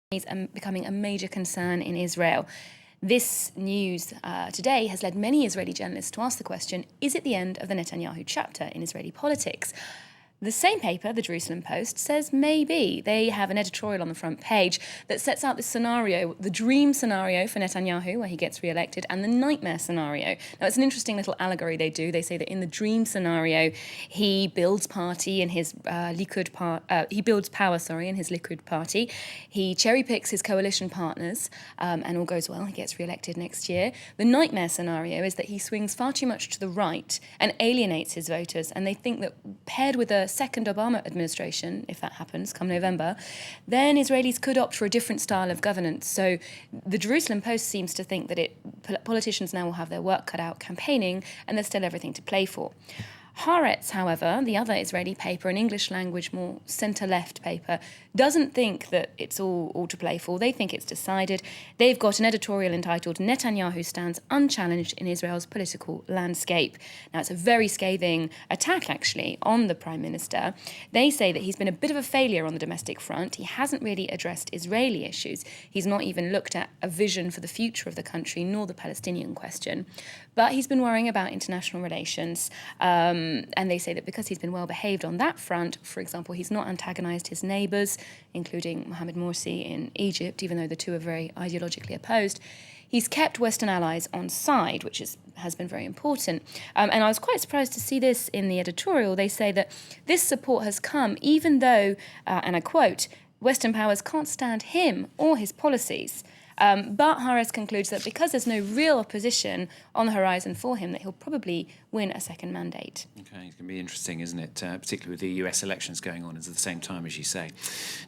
is becoming a major concern in Israel. This news today has led many Israeli journalists to ask the question, is it the end of the Netanyahu chapter in Israeli politics? The same paper, the Jerusalem Post, says maybe. They have an editorial on the front page that sets out this scenario, the dream scenario for Netanyahu, where he gets re-elected, and the nightmare scenario. Now, it's an interesting little allegory they do. They say that in the dream scenario, he builds party in his he builds power, in his Likud party. He cherry-picks his coalition partners, and all goes well. He gets re-elected next year. The nightmare scenario is that he swings far too much to the right and alienates his voters, and they think that paired with a second Obama administration, if that happens come November, then Israelis could opt for a different style of governance. So the Jerusalem Post seems to think that politicians now will have their work cut out campaigning, and there's still everything to play for. Haaretz, however, the other Israeli paper, an English language, more centre-left paper, doesn't think that it's all to play for. They think it's decided. They've got an editorial entitled "Netanyahu Stands Unchallenged in Israel's Political Landscape." Now, it's a very scathing attack, actually, on the Prime Minister. They say that he's been a bit of a failure on the domestic front. He hasn't really addressed Israeli issues. He's not even looked at a vision for the future of the country, nor the Palestinian question. But he's been worrying about international relations. And they say that because he's been well behaved on that front, for example, he's not antagonised his neighbours, including Mohamed Morsi in Egypt, even though the two are very ideologically opposed. He's kept Western allies on side, which has been very important. And I was quite surprised to see this in the editorial. They say that this support has come even though, and I quote, Western powers can't stand him or his policies. But Haaretz concludes that because there's no real opposition on the horizon for him, that he'll probably win a second mandate. OK, it's going to be interesting, isn't it? Particularly with the US elections going on at the same time, as you say.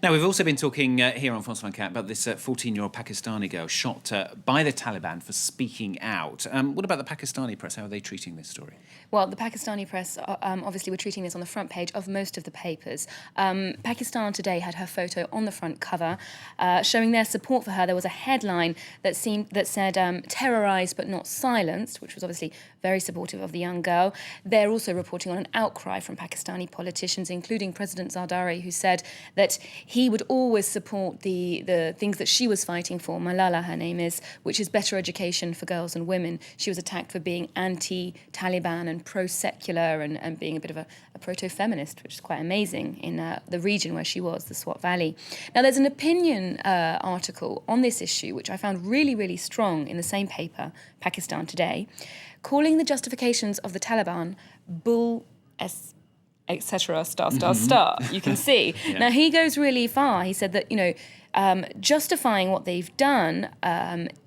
Now, we've also been talking here on France 24 about this 14-year-old Pakistani girl shot by the Taliban for speaking out. What about the Pakistani press? How are they treating this story? Well, the Pakistani press obviously were treating this on the front page of most of the papers. Pakistan Today had her photo on the front cover, showing their support for her. There was a headline that said terrorised but not silenced, which was obviously very supportive of the young girl. They're also reporting on an outcry from Pakistani politicians, including President Zardari, who said that he would always support the things that she was fighting for. Malala, her name is, which is better education for girls and women. She was attacked for being anti-Taliban and pro-secular and being a bit of a proto-feminist, which is quite amazing in the region where she was, the Swat Valley. Now, there's an opinion article on this issue, which I found really, really strong in the same paper, Pakistan Today, calling the justifications of the Taliban bull, etc., star. You can see. Yeah. Now, he goes really far. He said that, justifying what they've done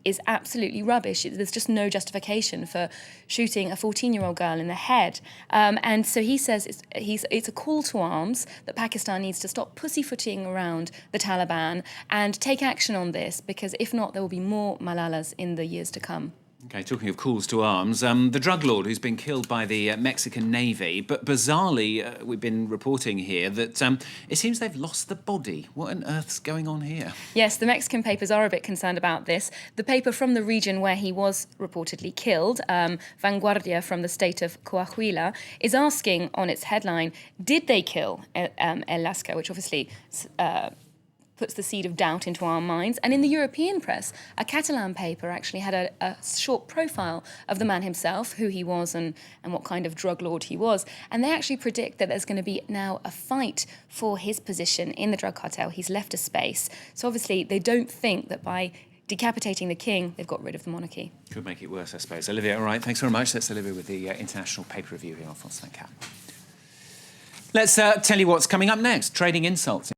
is absolutely rubbish. There's just no justification for shooting a 14-year-old girl in the head. And so he says it's a call to arms that Pakistan needs to stop pussyfooting around the Taliban and take action on this, because if not, there will be more Malalas in the years to come. OK, talking of calls to arms, the drug lord who's been killed by the Mexican Navy, but bizarrely, we've been reporting here that it seems they've lost the body. What on earth's going on here? Yes, the Mexican papers are a bit concerned about this. The paper from the region where he was reportedly killed, Vanguardia from the state of Coahuila, is asking on its headline, did they kill El Lascar, which obviously puts the seed of doubt into our minds. And in the European press, a Catalan paper actually had a short profile of the man himself, who he was and what kind of drug lord he was. And they actually predict that there's going to be now a fight for his position in the drug cartel. He's left a space. So obviously they don't think that by decapitating the king, they've got rid of the monarchy. Could make it worse, I suppose. Olivia, all right, thanks very much. That's Olivia with the International Paper Review here on France 24. Let's tell you what's coming up next. Trading insults.